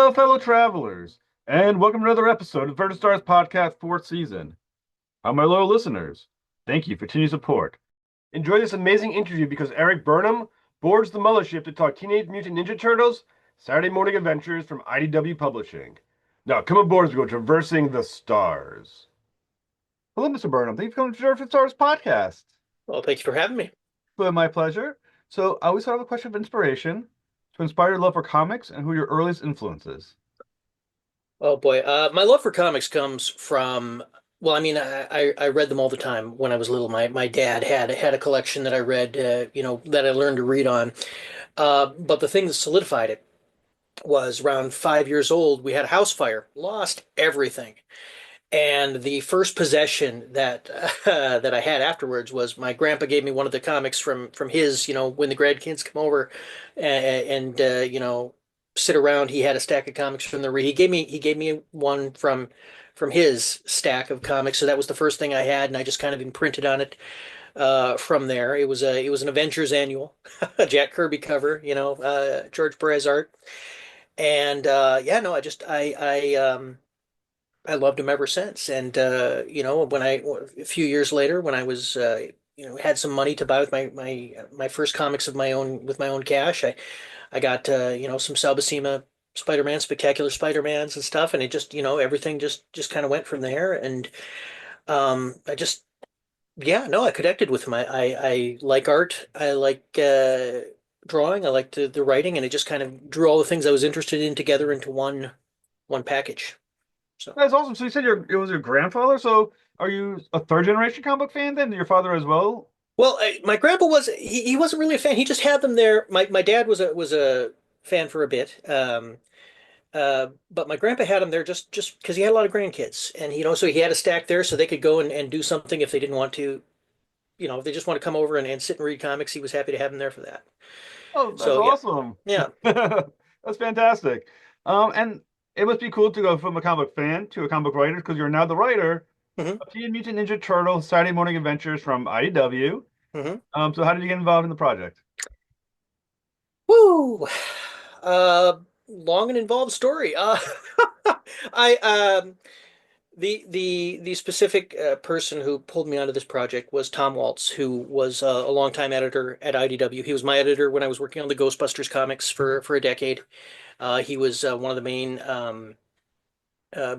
Hello, fellow travelers, and welcome to another episode of Vertical Stars Podcast fourth season. My loyal listeners, thank you for continued support. Enjoy this amazing interview because Erik Burnham boards the mothership to talk Teenage Mutant Ninja Turtles Saturday Morning Adventures from IDW Publishing. Now, come aboard as we go traversing the stars. Hello, Mr. Burnham. Thank you for coming to Vertical Stars Podcast. Well, thank you for having me. Well, my pleasure. So, I always start with a question of inspiration to inspire your love for comics and who your earliest influences. Oh boy, my love for comics comes from, well, I mean, I read them all the time when I was little. My dad had a collection that I read, that I learned to read on. But the thing that solidified it was around 5 years old. We had a house fire, lost everything, and the first possession that that I had afterwards was my grandpa gave me one of the comics from his, when the grandkids come over and sit around. He had a stack of comics from the he gave me one from his stack of comics. So that was the first thing I had, and I just kind of imprinted on it from there. It was an Avengers annual, a Jack Kirby cover, George Perez art, and yeah, no, I loved him ever since. And when a few years later, when I was had some money to buy with my first comics of my own with my own cash, I got some Salbacima Spider-Man, Spectacular Spider-Mans and stuff, and it just everything just kind of went from there. And I just yeah, no, I connected with him. I like art. I like drawing. I like the writing, and it just kind of drew all the things I was interested in together into one package. So. That's awesome. So you said it was your grandfather. So are you a third generation comic book fan then? Your father as well? Well, my grandpa he wasn't really a fan. He just had them there. My dad was a fan for a bit. But my grandpa had them there just because he had a lot of grandkids, and so he had a stack there so they could go and do something if they didn't want to. If they just want to come over and sit and read comics, he was happy to have them there for that. Oh, that's So yeah, awesome. yeah. That's fantastic. And it must be cool to go from a comic book fan to a comic book writer because you're now the writer hmm of Teenage Mutant Ninja Turtles Saturday Morning Adventures from IDW. hmm So how did you get involved in the project? Woo! Long and involved story. I the specific person who pulled me onto this project was Tom Waltz, who was a longtime editor at IDW. He was my editor when I was working on the Ghostbusters comics for a decade. He was one of the main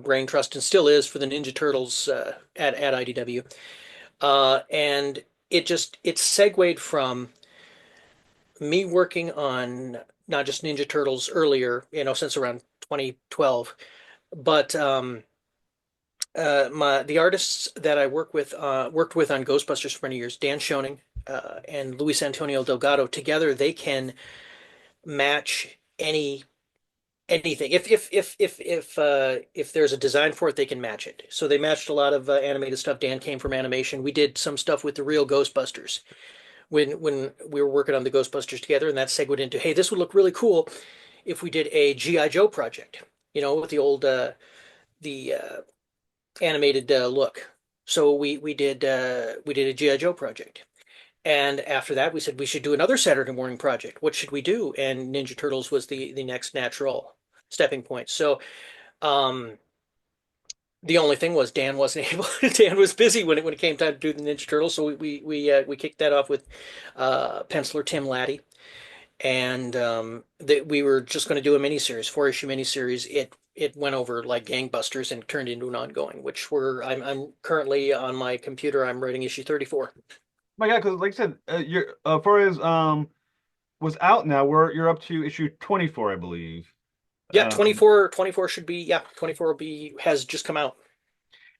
brain trust and still is for the Ninja Turtles at IDW. And it segued from me working on not just Ninja Turtles earlier, since around 2012, but the artists that I worked with on Ghostbusters for many years, Dan Schoening and Luis Antonio Delgado, together they can match anything. If there's a design for it, they can match it. So they matched a lot of animated stuff. Dan came from animation. We did some stuff with the real Ghostbusters when we were working on the Ghostbusters together, and that segued into, hey, this would look really cool if we did a GI Joe project, with the old the animated look. So we did a GI Joe project. And after that, we said we should do another Saturday morning project. What should we do? And Ninja Turtles was the next natural stepping point. So um, the only thing was Dan wasn't able. Dan was busy when it came time to do the Ninja Turtles. So we kicked that off with penciler Tim Laddie, and that we were just going to do a miniseries, 4-issue miniseries. It went over like gangbusters and turned into an ongoing, which I'm currently on my computer. I'm writing issue 34. My God, because like I said, your far as was out now. You're up to issue 24, I believe. Yeah, Um, 24 should be, yeah, 24 has just come out.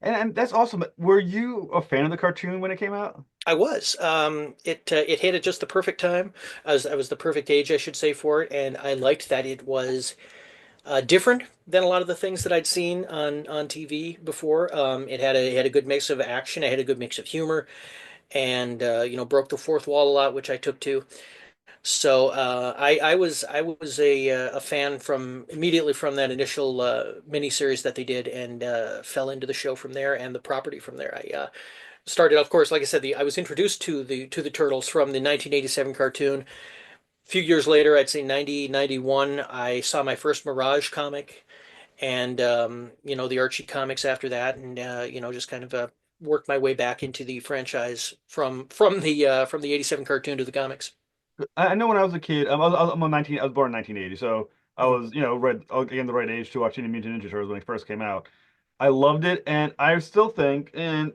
and that's awesome. Were you a fan of the cartoon when it came out? I was. It hit at just the perfect time. I was the perfect age, I should say, for it, and I liked that it was different than a lot of the things that I'd seen on TV before. It had a good mix of action. It had a good mix of humor, and broke the fourth wall a lot, which I took to. So I was a fan from immediately from that initial miniseries that they did, and fell into the show from there and the property from there. I started, of course, like I said, I was introduced to the Turtles from the 1987 cartoon, few years later, I'd say 90, 91, I saw my first Mirage comic and the Archie comics after that, and just kind of worked my way back into the franchise from the '87 cartoon to the comics. I know when I was a kid, I'm a 19, I was born in 1980, so I Mhm. was, right again the right age to watch Teenage Mutant Ninja Turtles when it first came out. I loved it, and I still think, and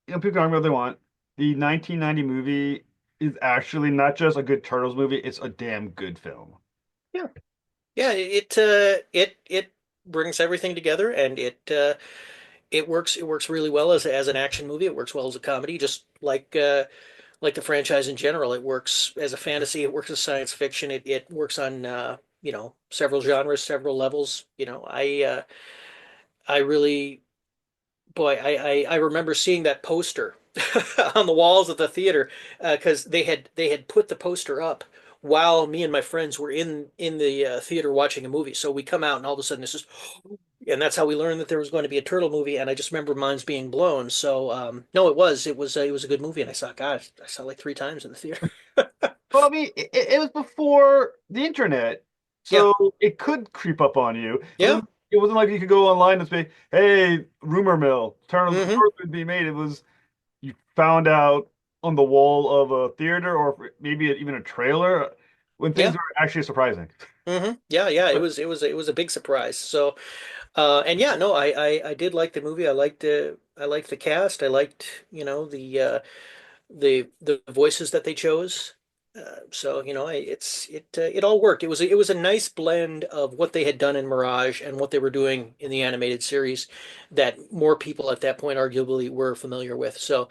people can argue what they want, the 1990 movie is actually not just a good Turtles movie, it's a damn good film. Yeah, yeah, it brings everything together, and it works really well as an action movie. It works well as a comedy, just like the franchise in general. It works as a fantasy. It works as science fiction. It works on several genres, several levels. I really, boy, I remember seeing that poster on the walls of the theater because they had put the poster up while me and my friends were in the theater watching a movie. So we come out and all of a sudden it's just, and that's how we learned that there was going to be a turtle movie. And I just remember minds being blown. So no, it was a good movie, and I saw, God, I saw it like 3 times in the theater. Well, I mean, it was before the internet, Yeah. so it could creep up on you. Yeah. It wasn't like you could go online and say, "Hey, rumor mill, Hmm. Turtles would be made." It was you found out on the wall of a theater or maybe even a trailer when things Yeah. were actually surprising. Yeah. Yeah. It But was it was it was a big surprise. So and yeah, no, I did like the movie. I liked the cast. I liked, the voices that they chose. So it all worked. It was a nice blend of what they had done in Mirage and what they were doing in the animated series that more people at that point arguably were familiar with. So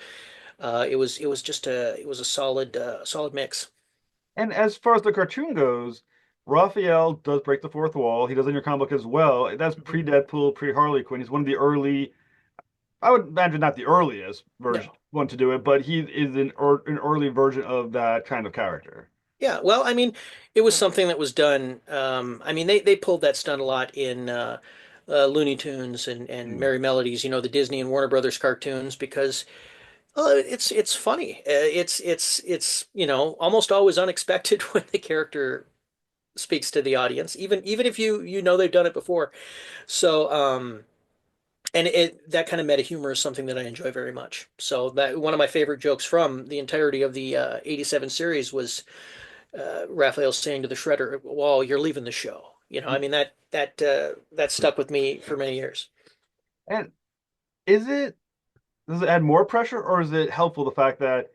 it was a solid mix. and as far as the cartoon goes, Raphael does break the fourth wall. He does in your comic book as well. That's Mhm. pre-Deadpool, pre-Harley Quinn. He's one of the early, I would imagine not the earliest version No. one to do it, but he is an early version of that kind of character. Yeah, well, I mean, it was something that was done. I mean, they pulled that stunt a lot in Looney Tunes and Mm. Merry Melodies, the Disney and Warner Brothers cartoons, because it's funny. It's almost always unexpected when the character speaks to the audience, even if you know they've done it before. So and that kind of meta humor is something that I enjoy very much. So that one of my favorite jokes from the entirety of the '87 series was Raphael saying to the Shredder, "Well, you're leaving the show." I mean that stuck with me for many years. And is it does it add more pressure or is it helpful the fact that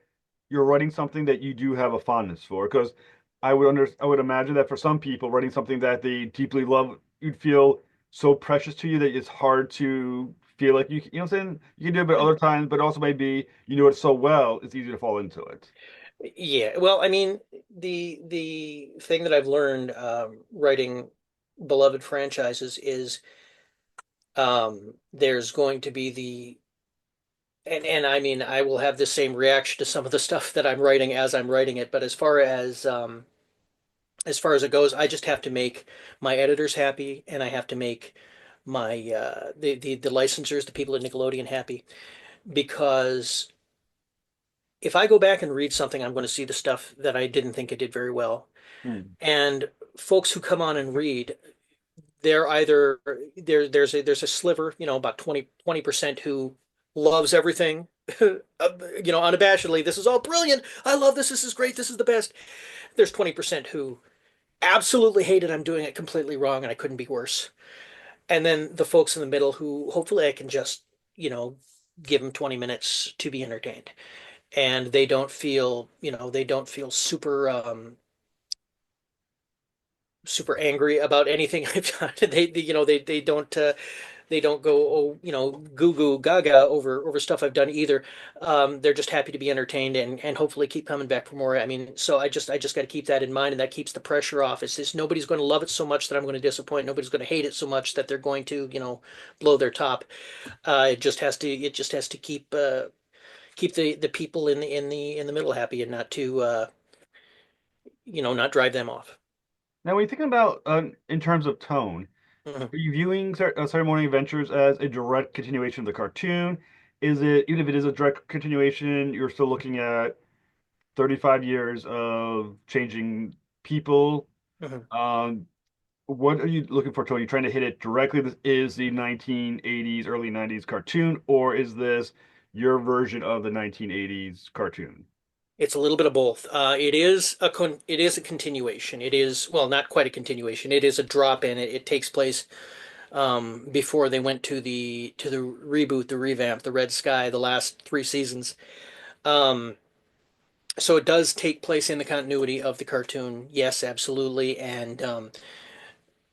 you're writing something that you do have a fondness for? Because I would imagine that for some people writing something that they deeply love, you'd feel so precious to you that it's hard to feel like you know what I'm saying? You can do it but other times, but also maybe you know it so well, it's easy to fall into it. Yeah, well, I mean, the thing that I've learned writing beloved franchises is there's going to be and I mean I will have the same reaction to some of the stuff that I'm writing as I'm writing it, but as far as it goes, I just have to make my editors happy, and I have to make my the licensors, the people at Nickelodeon happy, because if I go back and read something, I'm going to see the stuff that I didn't think it did very well. Hmm. And folks who come on and read, they're either there's a sliver, about 20% who loves everything, unabashedly. This is all brilliant. I love this. This is great. This is the best. There's 20% who absolutely hate it. I'm doing it completely wrong, and I couldn't be worse. And then the folks in the middle who hopefully I can just, you know, give them 20 minutes to be entertained. And they don't feel super angry about anything I've done. They don't go, oh, goo goo gaga over stuff I've done either. They're just happy to be entertained and hopefully keep coming back for more. I mean, so I just got to keep that in mind, and that keeps the pressure off. It's just nobody's going to love it so much that I'm going to disappoint. Nobody's going to hate it so much that they're going to, blow their top. It just has to keep the people in the middle happy, and not to not drive them off. Now, when you think about in terms of tone, Mhm. are you viewing Ceremony Adventures as a direct continuation of the cartoon? Is it, even if it is a direct continuation, you're still looking at 35 years of changing people. Mhm. Um, what are you looking for, Tony? Are you trying to hit it directly? This is the 1980s, early 90s cartoon, or is this your version of the 1980s cartoon? It's a little bit of both. It is a continuation. It is, well, not quite a continuation. It is a drop in. It takes place before they went to the reboot, the revamp, the Red Sky, the last three seasons. Um, so it does take place in the continuity of the cartoon. Yes, absolutely. And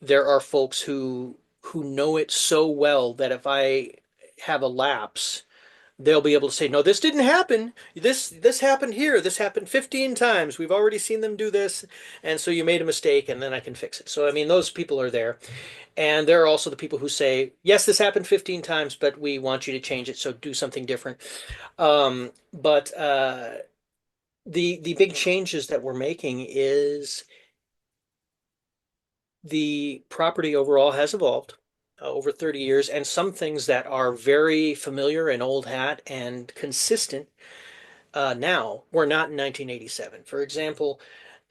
there are folks who know it so well that if I have a lapse, they'll be able to say, no, this didn't happen. This happened here. This happened 15 times. We've already seen them do this. And so you made a mistake and then I can fix it. So I mean, those people are there. And there are also the people who say, yes, this happened 15 times, but we want you to change it, so do something different. But the big changes that we're making is the property overall has evolved over 30 years, and some things that are very familiar and old hat and consistent now were not in 1987. For example,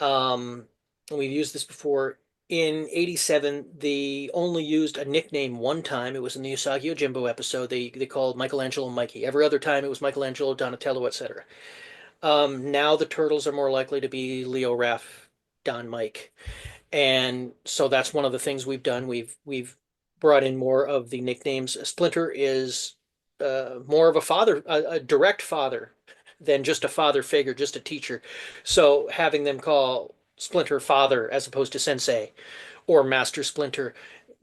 and we've used this before. In 87, they only used a nickname one time. It was in the Usagi Yojimbo episode. They called Michelangelo Mikey. Every other time it was Michelangelo, Donatello, etc. Now the turtles are more likely to be Leo, Raph, Don, Mike. And so that's one of the things we've done. We've brought in more of the nicknames. Splinter is more of a father, a direct father, than just a father figure, just a teacher. So having them call Splinter father as opposed to sensei or Master Splinter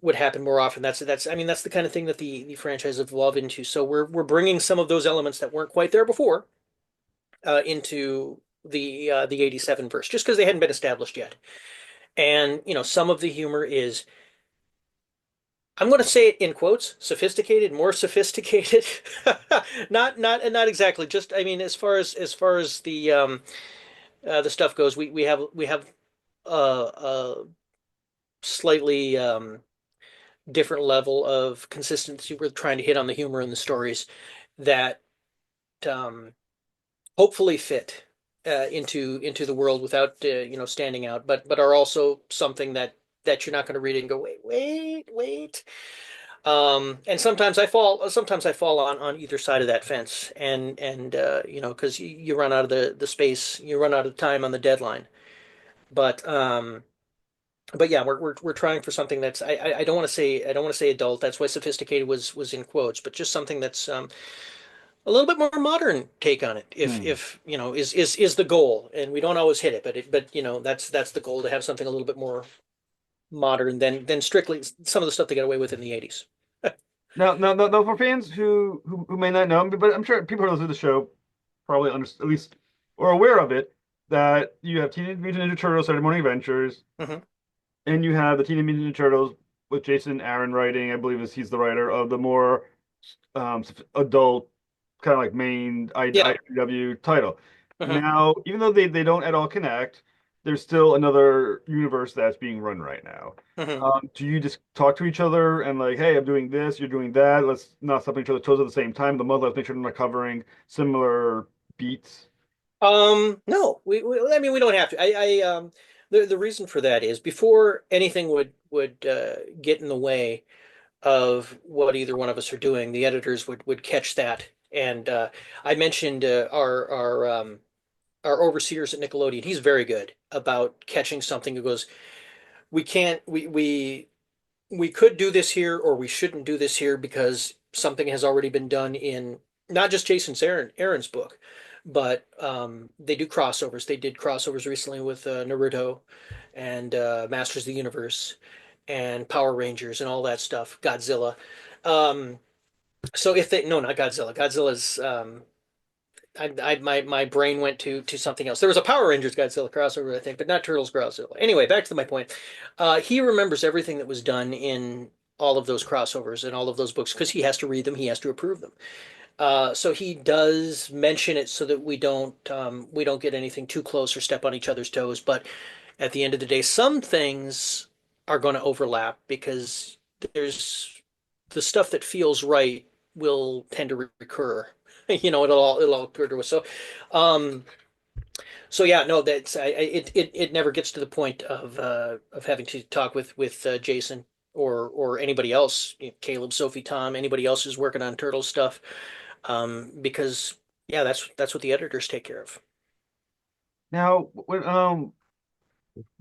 would happen more often. That's I mean that's the kind of thing that the franchise evolved into. So we're bringing some of those elements that weren't quite there before into the 87 verse, just because they hadn't been established yet. And, you know, some of the humor is, I'm going to say it in quotes, sophisticated, more sophisticated. Not exactly. Just, I mean, as far as the stuff goes, we have a slightly different level of consistency. We're trying to hit on the humor in the stories that um, hopefully fit into the world without you know standing out, but are also something that you're not going to read it and go wait. And sometimes I fall on either side of that fence, and you know because you run out of the space, you run out of time on the deadline. But but yeah, we're trying for something that's I don't want to say adult. That's why sophisticated was in quotes, but just something that's a little bit more modern take on it Hmm. if you know is the goal, and we don't always hit it, but you know that's the goal, to have something a little bit more modern than strictly some of the stuff they got away with in the 80s. Now, for fans who may not know, but I'm sure people who listen to the show probably understand, at least, or aware of it, that you have Teenage Mutant Ninja Turtles: Saturday Morning Adventures, Hmm. and you have the Teenage Mutant Ninja Turtles with Jason Aaron writing. I believe he's the writer of the more adult, kind of like main Yeah. IDW title. Hmm. Now, even though they don't at all connect, there's still another universe that's being run right now. Hmm. Do you just talk to each other and like, hey, I'm doing this, you're doing that. Let's not step on each other's toes at the same time. The month, let's make sure they're not covering similar beats. No, I mean we don't have to. The reason for that is before anything would get in the way of what either one of us are doing, the editors would catch that. And I mentioned our overseers at Nickelodeon. He's very good about catching something who goes, we can't, we could do this here, or we shouldn't do this here because something has already been done in not just Aaron's book, but they do crossovers. They did crossovers recently with Naruto and Masters of the Universe and Power Rangers and all that stuff, Godzilla. Um, so if they, no, not Godzilla. Godzilla's my brain went to something else. There was a Power Rangers Godzilla crossover, I think, but not Turtles Godzilla. Anyway, back to my point. He remembers everything that was done in all of those crossovers and all of those books because he has to read them, he has to approve them. So he does mention it so that we don't get anything too close or step on each other's toes. But at the end of the day, some things are going to overlap because there's the stuff that feels right will tend to recur. You know, it'll all occur to us. So, um, So yeah, no, that's it never gets to the point of having to talk with Jason or anybody else, you know, Caleb, Sophie, Tom, anybody else who's working on Turtle stuff, because yeah, that's what the editors take care of. Now, when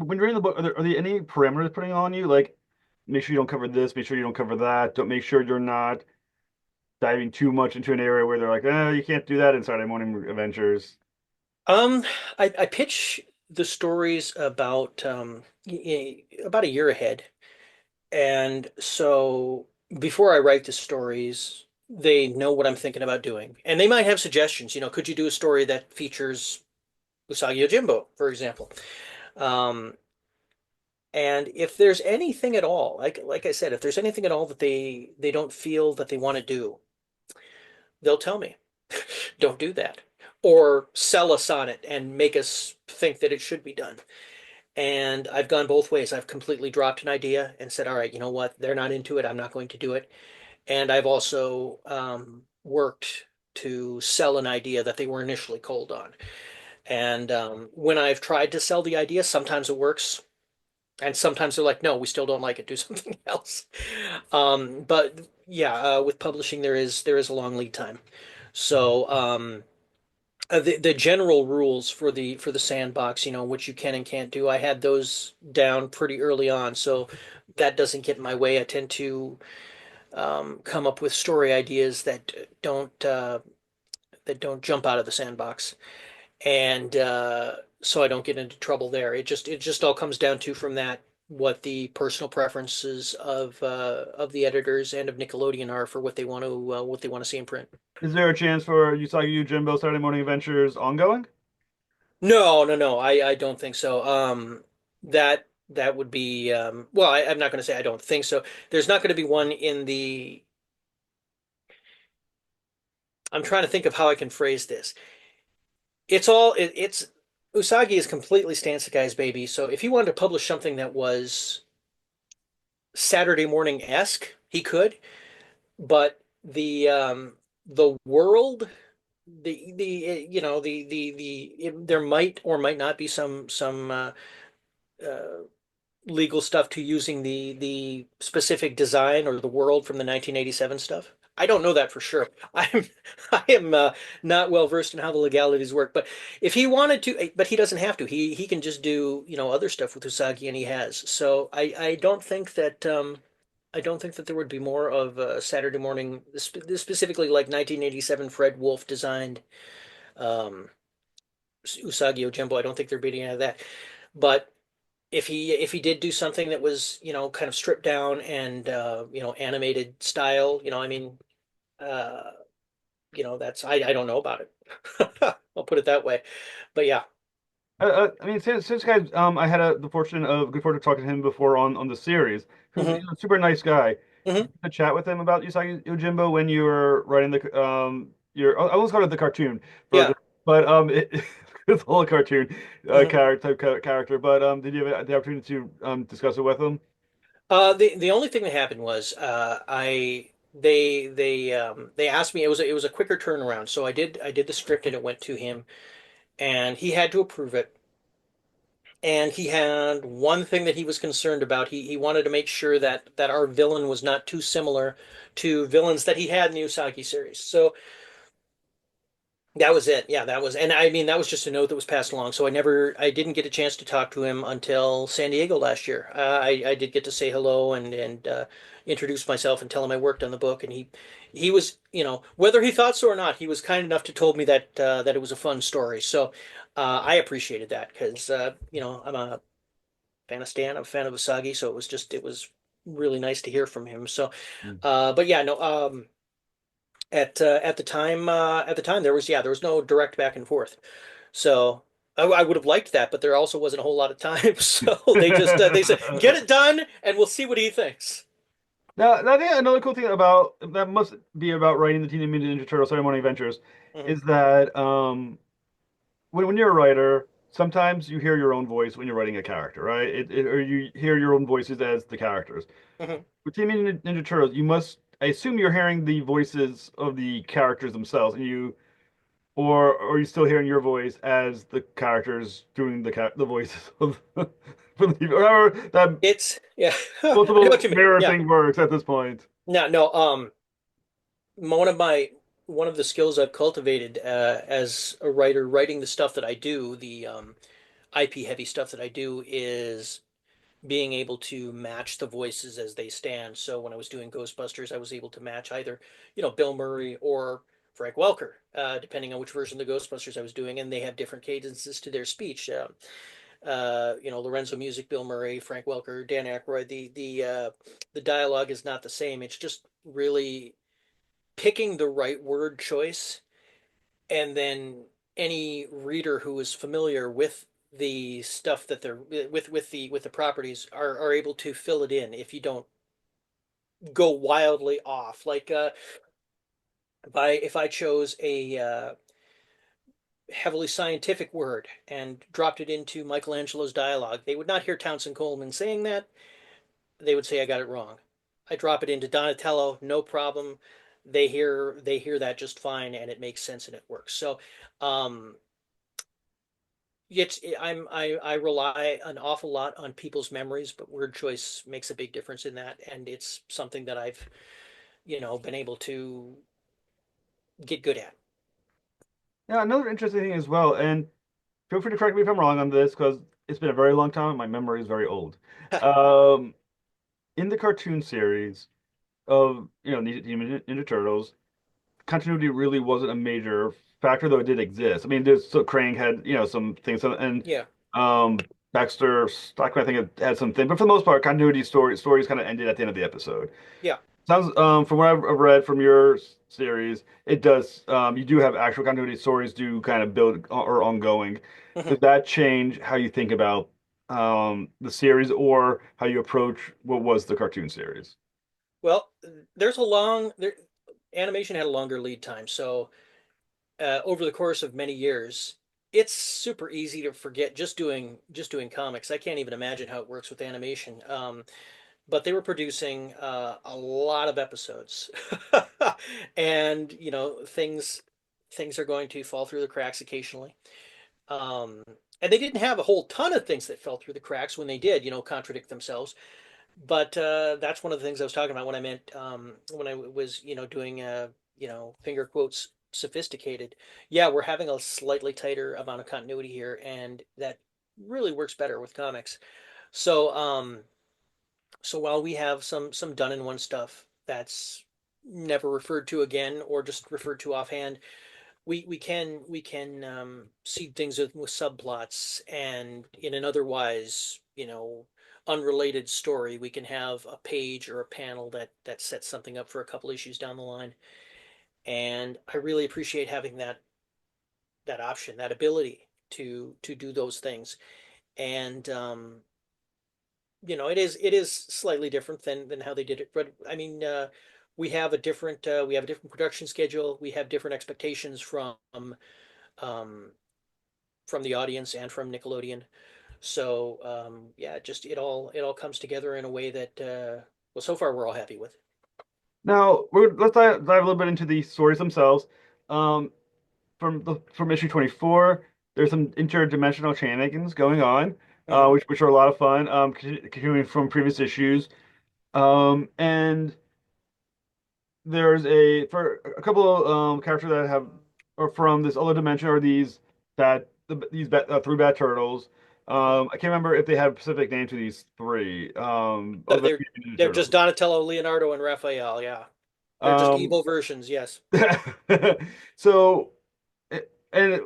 you're reading the book, are there any parameters putting on you? Like, make sure you don't cover this, make sure you don't cover that. Don't make sure you're not diving too much into an area where they're like, oh, you can't do that in Saturday Morning Adventures. Um, I pitch the stories about a year ahead. And so before I write the stories, they know what I'm thinking about doing. And they might have suggestions, you know, could you do a story that features Usagi Yojimbo, for example? Um, and if there's anything at all, like I said, if there's anything at all that they don't feel that they want to do, they'll tell me, don't do that. Or sell us on it and make us think that it should be done. And I've gone both ways. I've completely dropped an idea and said, all right, you know what? They're not into it. I'm not going to do it. And I've also worked to sell an idea that they were initially cold on. And when I've tried to sell the idea, sometimes it works. And sometimes they're like, no, we still don't like it. Do something else. But yeah, with publishing, there is a long lead time. So the general rules for the sandbox, you know, what you can and can't do, I had those down pretty early on. So that doesn't get in my way. I tend to come up with story ideas that don't jump out of the sandbox, and so I don't get into trouble there. It just all comes down to from that what the personal preferences of the editors and of Nickelodeon are for what they want to see in print. Is there a chance for Usagi Yojimbo Saturday Morning Adventures ongoing? No, no, no. I don't think so. That would be well, I'm not going to say I don't think so. There's not going to be one in the. I'm trying to think of how I can phrase this. It's Usagi is completely Stansekai's baby. So if he wanted to publish something that was Saturday morning-esque, he could, but the world, you know, there might or might not be some uh legal stuff to using the specific design or the world from the 1987 stuff. I don't know that for sure. I am not well versed in how the legalities work, but if he wanted to, but he doesn't have to. He can just do, you know, other stuff with Usagi, and he has. So I don't think that I don't think that there would be more of Saturday morning, specifically like 1987 Fred Wolf designed um, Usagi Yojimbo. I don't think there'd be any of that. But if he did do something that was, you know, kind of stripped down and you know, animated style, you know, I mean, uh, you know, that's I don't know about it. I'll put it that way. But yeah. I mean, since guys, I had the good fortune of talking to him before on the series. Who's Hmm. a super nice guy. Did Hmm. you have a chat with him about Usagi Yojimbo when you were writing I almost called it the cartoon Yeah. version, but it's all a cartoon Hmm. character. But did you have the opportunity to discuss it with him? The only thing that happened was I they asked me, it was a quicker turnaround. So I did the script and it went to him and he had to approve it. And he had one thing that he was concerned about. He wanted to make sure that our villain was not too similar to villains that he had in the Usagi series. So that was it. Yeah, that was, and I mean, that was just a note that was passed along. So I didn't get a chance to talk to him until San Diego last year. I did get to say hello and introduce myself and tell him I worked on the book. And he was, you know, whether he thought so or not, he was kind enough to told me that it was a fun story. So I appreciated that because you know, I'm a fan of Stan, I'm a fan of Usagi. So it was really nice to hear from him. So, but yeah, no, at the time there was no direct back and forth. So I would have liked that, but there also wasn't a whole lot of time. So they said get it done, and we'll see what he thinks. Now, I think another cool thing about that must be about writing the Teenage Mutant Ninja Turtles Saturday Morning Adventures Hmm. is that when you're a writer, sometimes you hear your own voice when you're writing a character, right? Or you hear your own voices as the characters. Hmm. With Teenage Mutant Ninja Turtles, I assume you're hearing the voices of the characters themselves, and you or are you still hearing your voice as the characters doing the voices of or however that It's yeah. I know what multiple you mean. mirror Yeah. thing works at this point? No, no. One of my one of the skills I've cultivated as a writer, writing the stuff that I do, the IP heavy stuff that I do, is being able to match the voices as they stand. So when I was doing Ghostbusters, I was able to match either, Bill Murray or Frank Welker, depending on which version of the Ghostbusters I was doing, and they have different cadences to their speech. Lorenzo Music, Bill Murray, Frank Welker, Dan Aykroyd. The dialogue is not the same. It's just really picking the right word choice, and then any reader who is familiar with the stuff that they're with the properties are able to fill it in if you don't go wildly off. Like if I chose a heavily scientific word and dropped it into Michelangelo's dialogue, they would not hear Townsend Coleman saying that. They would say I got it wrong. I drop it into Donatello, no problem. They hear that just fine, and it makes sense and it works. So, um, I rely an awful lot on people's memories, but word choice makes a big difference in that, and it's something that I've been able to get good at. Yeah, another interesting thing as well, and feel free to correct me if I'm wrong on this because it's been a very long time and my memory is very old. Um, in the cartoon series of Ninja Turtles, continuity really wasn't a major factor, though it did exist. I mean, there's so Krang had some things, and Yeah, um, Baxter Stockman I think it had some things, but for the most part, continuity stories kind of ended at the end of the episode. yeah, Sounds from what I've read from your series, it does you do have actual continuity stories do kind of build or ongoing. mhm. Does that change how you think about the series or how you approach what was the cartoon series? Well, there's a long there animation had a longer lead time, so over the course of many years, it's super easy to forget just doing comics. I can't even imagine how it works with animation. But they were producing a lot of episodes, and things are going to fall through the cracks occasionally. Um, and they didn't have a whole ton of things that fell through the cracks when they did, contradict themselves. But that's one of the things I was talking about when I meant when I was, doing finger quotes sophisticated. Yeah, we're having a slightly tighter amount of continuity here, and that really works better with comics. So, so while we have some done in one stuff that's never referred to again or just referred to offhand, we can seed things with subplots, and in an otherwise unrelated story we can have a page or a panel that sets something up for a couple issues down the line. And I really appreciate having that option, that ability to do those things. And it is slightly different than how they did it, but I mean, we have a different production schedule. We have different expectations um, from the audience and from Nickelodeon. So yeah, just it all comes together in a way that well, so far we're all happy with. Now let's dive a little bit into the stories themselves. Um, from issue 24, there's some interdimensional shenanigans going on, Hmm. which are a lot of fun. Continuing from previous issues, and there's for a couple of characters that have are from this other dimension or three bad turtles. I can't remember if they have a specific name to these three So other they're Ninja they're just Turtles. Donatello, Leonardo, and Raphael. Yeah, they're just Um, evil versions. Yes. so and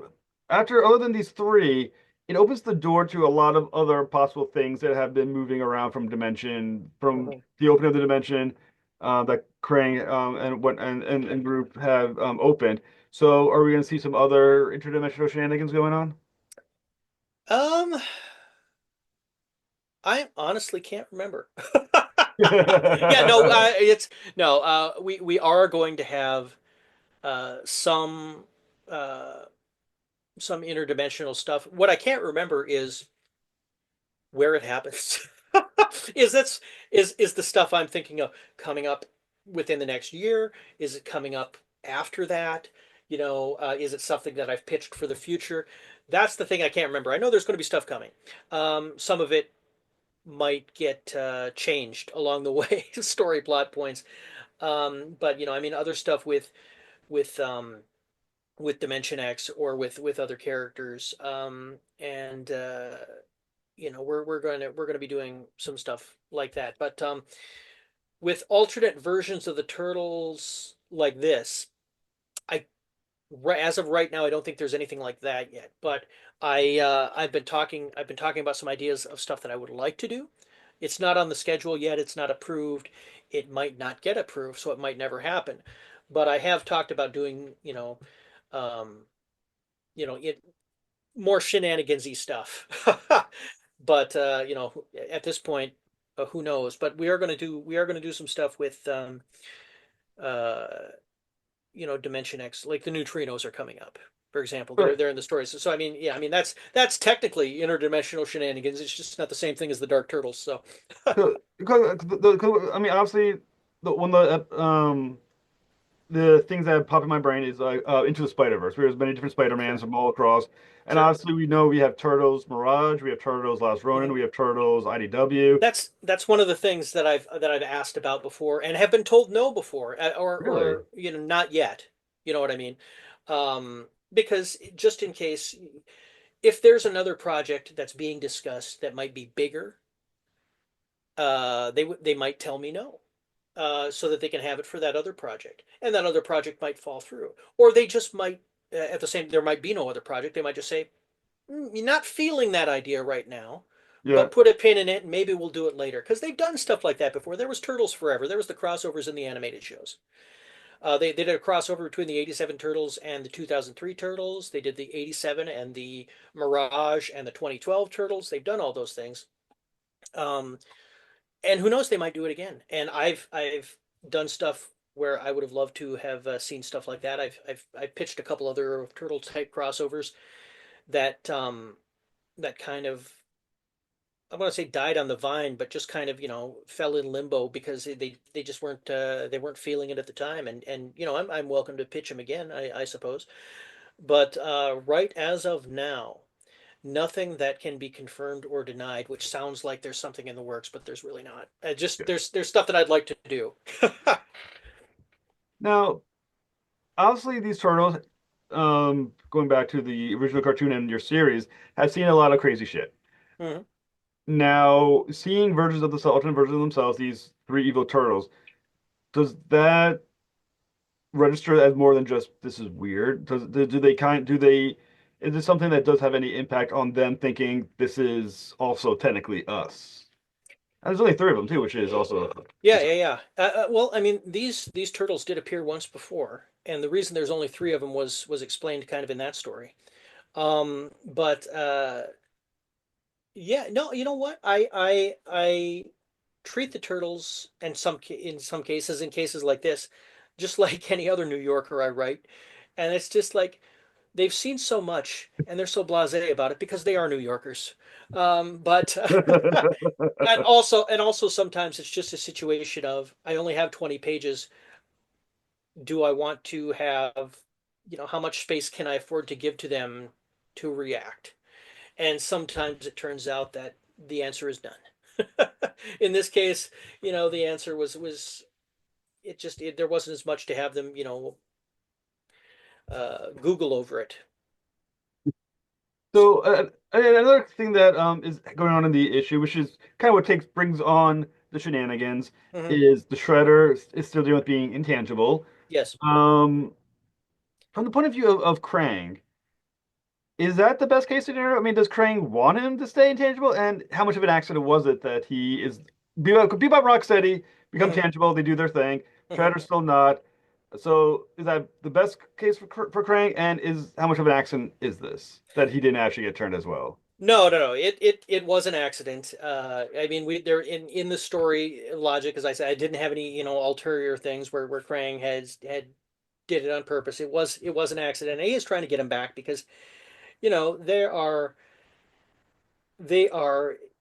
after other than these three, it opens the door to a lot of other possible things that have been moving around from Hmm. the opening of the dimension that Krang and group have opened. So are we going to see some other interdimensional shenanigans going on? Um, I honestly can't remember. Yeah, no, it's no. We are going to have uh, some uh, some interdimensional stuff. What I can't remember is where it happens. Is that's is the stuff I'm thinking of coming up within the next year? Is it coming up after that? Is it something that I've pitched for the future? That's the thing I can't remember. I know there's going to be stuff coming. Some of it might get changed along the way, story plot points. But I mean, other stuff with with Dimension X or with other characters. And we're going to be doing some stuff like that. But with alternate versions of the Turtles like this, I as of right now, I don't think there's anything like that yet. But I've been talking about some ideas of stuff that I would like to do. It's not on the schedule yet. It's not approved. It might not get approved, so it might never happen. But I have talked about doing, um, it more shenanigansy stuff. But at this point, who knows? But we are going to do some stuff with uh, Dimension X, like the neutrinos are coming up, for example. They're Right. they're in the stories. So I mean, yeah, I mean that's technically interdimensional shenanigans. It's just not the same thing as the Dark Turtles. So I mean, obviously, one of the things that pop in my brain is like Into the Spider-Verse. There's many different Spider-Mans sure, from all across, and sure. obviously we know we have Turtles Mirage, we have Turtles Last Ronin, Mhm. we have Turtles IDW. That's one of the things that I've asked about before and have been told no before, Really? or not yet. You know what I mean? Because just in case, if there's another project that's being discussed that might be bigger, they might tell me no, so that they can have it for that other project, and that other project might fall through, or they just might at the same there might be no other project. They might just say, You're not feeling that idea right now, Yeah. but put a pin in it, and maybe we'll do it later." Because they've done stuff like that before. There was Turtles Forever. There was the crossovers in the animated shows. They did a crossover between the '87 Turtles and the 2003 Turtles. They did the '87 and the Mirage and the 2012 Turtles. They've done all those things. Um, and who knows, they might do it again. And I've done stuff where I would have loved to have seen stuff like that. I've pitched a couple other turtle type crossovers that that kind of, I want to say, died on the vine, but just kind of fell in limbo because they just weren't feeling it at the time. And I'm welcome to pitch them again, I suppose. But right as of now, nothing that can be confirmed or denied, which sounds like there's something in the works, but there's really not. Just there's stuff that I'd like to do. Now, obviously, these Turtles, going back to the original cartoon and your series, have seen a lot of crazy shit. Mhm. Now, seeing versions of the alternate versions of themselves, these three evil turtles, does that register as more than just this is weird? Do they is this something that does have any impact on them thinking this is also technically us? And there's only three of them too, which is also Yeah, yeah, yeah. Well, I mean, these turtles did appear once before, and the reason there's only three of them was explained kind of in that story. But yeah, no, you know what? I treat the turtles, and in some cases, in cases like this, just like any other New Yorker I write, and it's just like they've seen so much and they're so blasé about it because they are New Yorkers. But and also sometimes it's just a situation of, I only have 20 pages. Do I want to have, how much space can I afford to give to them to react? And sometimes it turns out that the answer is none. In this case, the answer was there wasn't as much to have them, Google over it. So and another thing that is going on in the issue, which is kind of what takes brings on the shenanigans, Mhm. is the Shredder is still dealing with being intangible. Yes. Um, from the point of view of Krang, is that the best case scenario? I mean, does Krang want him to stay intangible? And how much of an accident was it that he is Bebop Rocksteady become Hmm. tangible, they do their thing. Hmm. Shredder's still not. So is that the best case for Krang? And is how much of an accident is this that he didn't actually get turned as well? No, no, no. It was an accident. I mean, we there in the story logic, as I said, I didn't have any, ulterior things where Krang had did it on purpose. It was an accident. And he is trying to get him back because, you know, they are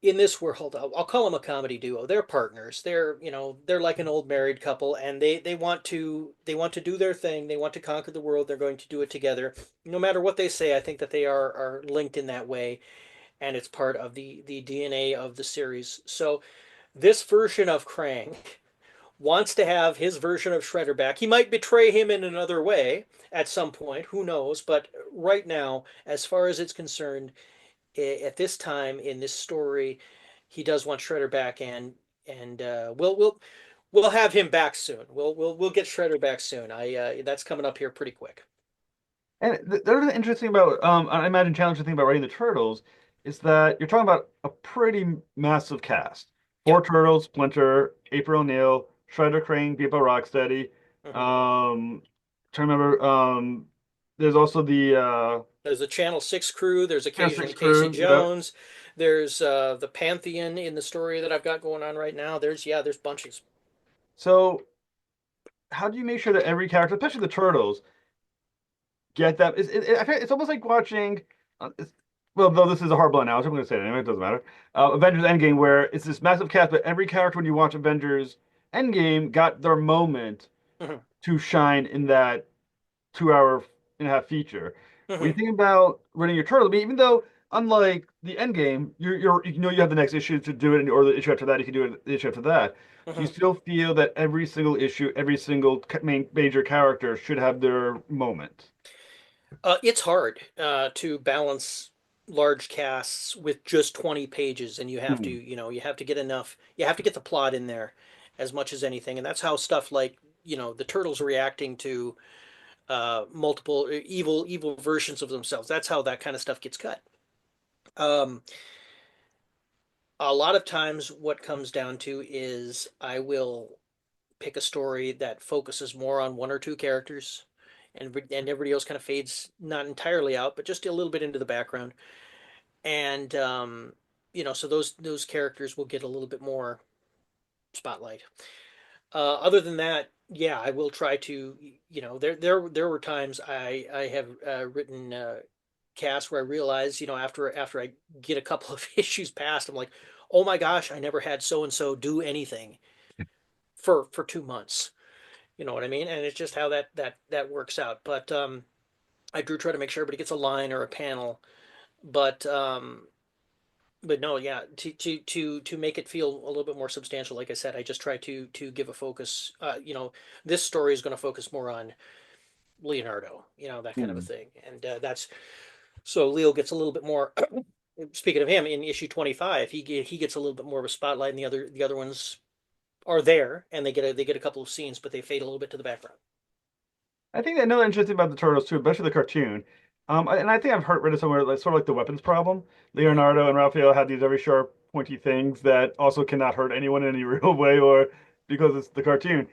in this world, I'll call them a comedy duo. They're partners. They're like an old married couple, and they want to do their thing. They want to conquer the world. They're going to do it together. No matter what they say, I think that they are linked in that way, and it's part of the DNA of the series. So this version of Krang wants to have his version of Shredder back. He might betray him in another way at some point, who knows? But right now, as far as it's concerned, at this time in this story, he does want Shredder back, and we'll have him back soon. We'll get Shredder back soon. I That's coming up here pretty quick. And the interesting about, I imagine challenging thing about writing the Turtles is that you're talking about a pretty massive cast. Four Yep. Turtles, Splinter, April O'Neil, Shredder, Crane, Beepo Rocksteady. Hmm. Trying to remember, there's also the There's a Channel 6 crew. There's Channel 6 occasionally Casey crew. Yeah. Jones. There's the Pantheon in the story that I've got going on right now. There's bunches. So how do you make sure that every character, especially the Turtles, get that? I feel it's almost like watching. It's, well, though this is a horrible analogy, I'm going to say it anyway. It doesn't matter. Avengers Endgame, where it's this massive cast, but every character when you watch Avengers Endgame got their moment Hmm. to shine in that 2 hour and a half feature. When you Hmm. think about running your Turtle, I mean, even though unlike the Endgame, you know you have the next issue to do it, or the issue after that, you can do it the issue after that. Do you Hmm. still feel that every single issue, every single main major character should have their moment? It's hard to balance large casts with just 20 pages, and Hmm. you have to get enough, you have to get the plot in there as much as anything. And that's how stuff like, the turtles reacting to multiple evil versions of themselves. That's how that kind of stuff gets cut. Um, a lot of times what comes down to is I will pick a story that focuses more on one or two characters, and everybody else kind of fades not entirely out, but just a little bit into the background. And so those characters will get a little bit more spotlight. Other than that, yeah, I will try to, there were times I have written casts where I realize, after I get a couple of issues past, I'm like, oh my gosh, I never had so and so do anything for 2 months. You know what I mean? And it's just how that works out. But I do try to make sure everybody gets a line or a panel. But no, yeah, to make it feel a little bit more substantial, like I said, I just try to give a focus. This story is going to focus more on Leonardo, that kind of a Hmm. thing, and that's so Leo gets a little bit more. Speaking of him, in issue 25, he gets a little bit more of a spotlight, and the other ones are there, and they get a couple of scenes, but they fade a little bit to the background. I think another interesting about the Turtles too, especially the cartoon. And I think I've heard read it somewhere, like sort of like the weapons problem. Hmm. Leonardo and Raphael had these very sharp, pointy things that also cannot hurt anyone in any real way, or because it's the cartoon.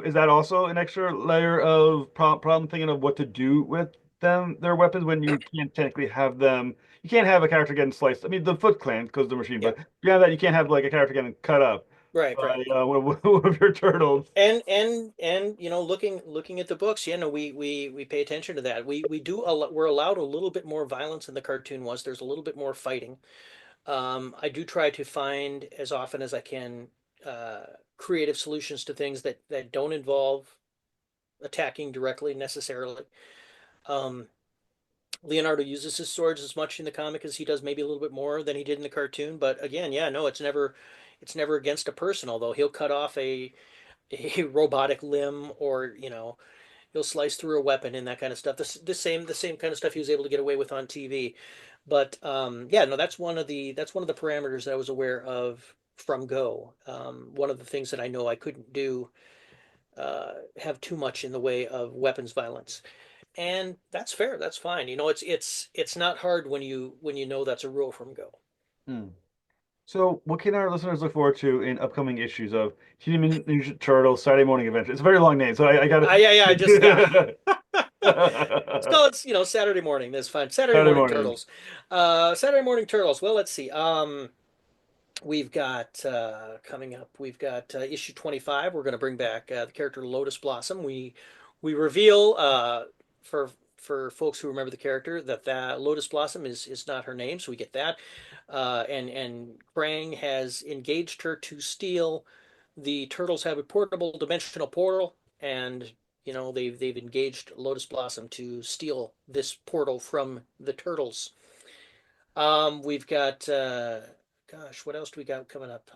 Is that also an extra layer of problem thinking of what to do with their weapons, when you can't technically have them? You can't have a character getting sliced. I mean, the Foot Clan because the machine, but Yep. beyond that, you can't have like a character getting cut up Right. by Right. one of your turtles. And looking at the books, we pay attention to that. We're allowed a little bit more violence in the cartoon was. There's a little bit more fighting. I do try to find as often as I can creative solutions to things that don't involve attacking directly necessarily. Um, Leonardo uses his swords as much in the comic as he does, maybe a little bit more than he did in the cartoon. But again, yeah, no, it's never against a person. Although he'll cut off a robotic limb, or he'll slice through a weapon and that kind of stuff. The same kind of stuff he was able to get away with on TV. But yeah, no, that's one of the parameters that I was aware of from Go. One of the things that I know I couldn't do have too much in the way of weapons violence, and that's fair. That's fine. It's not hard when you know that's a rule from Go. Hmm. So, what can our listeners look forward to in upcoming issues of Teenage Mutant Ninja Turtles Saturday Morning Adventure? It's a very long name, so I got Yeah, yeah, I just yeah. it. So it's Saturday morning. That's fine. Saturday Saturday morning morning. turtles. Saturday morning turtles. Well, let's see. We've got coming up. We've got issue 25. We're going to bring back the character Lotus Blossom. We reveal for for folks who remember the character, that Lotus Blossom is not her name, so we get that. And Krang has engaged her to steal. The turtles have a portable dimensional portal, and they've engaged Lotus Blossom to steal this portal from the turtles. We've got gosh, what else do we got coming up?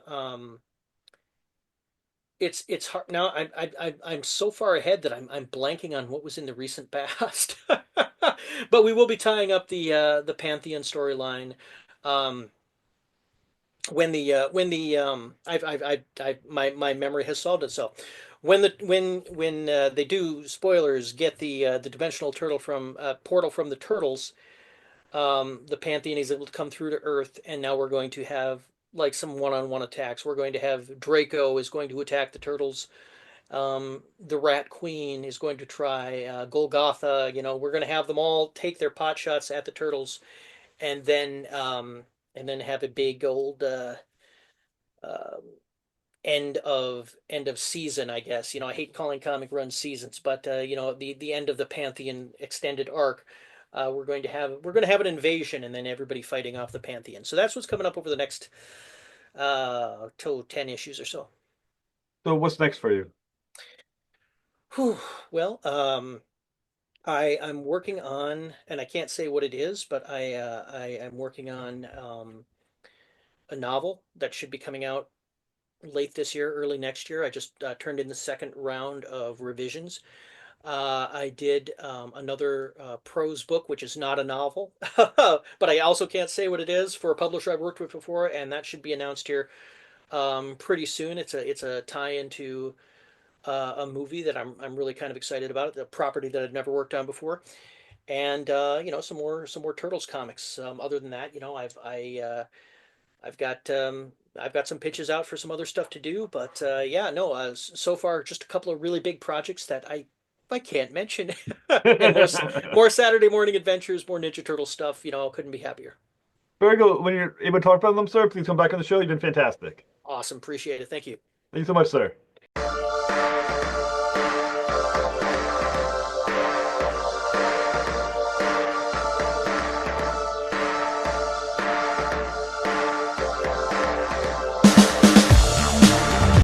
It's hard now. I'm so far ahead that I'm blanking on what was in the recent past. But we will be tying up the Pantheon storyline. Um, my memory has solved itself. When they do, spoilers, get the dimensional turtle from portal from the turtles, the Pantheon is able to come through to Earth, and now we're going to have like some one-on-one attacks. We're going to have Draco is going to attack the turtles. The Rat Queen is going to try Golgotha. We're going to have them all take their pot shots at the turtles, and then have a big old uh, end of season, I guess. I hate calling comic run seasons, but the end of the Pantheon extended arc. We're going to have an invasion, and then everybody fighting off the Pantheon. So that's what's coming up over the next till 10 issues or so. So what's next for you? Whew. Well, I'm working on, and I can't say what it is, but I am working on a novel that should be coming out late this year, early next year. I just turned in the second round of revisions. I did another prose book, which is not a novel, but I also can't say what it is, for a publisher I've worked with before, and that should be announced here pretty soon. It's a tie-in to a movie that I'm really kind of excited about, the property that I've never worked on before, and some more Turtles comics. Other than that, I've got some pitches out for some other stuff to do, but yeah, no, so far just a couple of really big projects that I can't mention, and more Saturday morning adventures, more Ninja Turtle stuff. Couldn't be happier. Very good. When you're able to talk about them, sir, please come back on the show. You've been fantastic. Awesome, appreciate it. Thank you. Thank you so much, sir.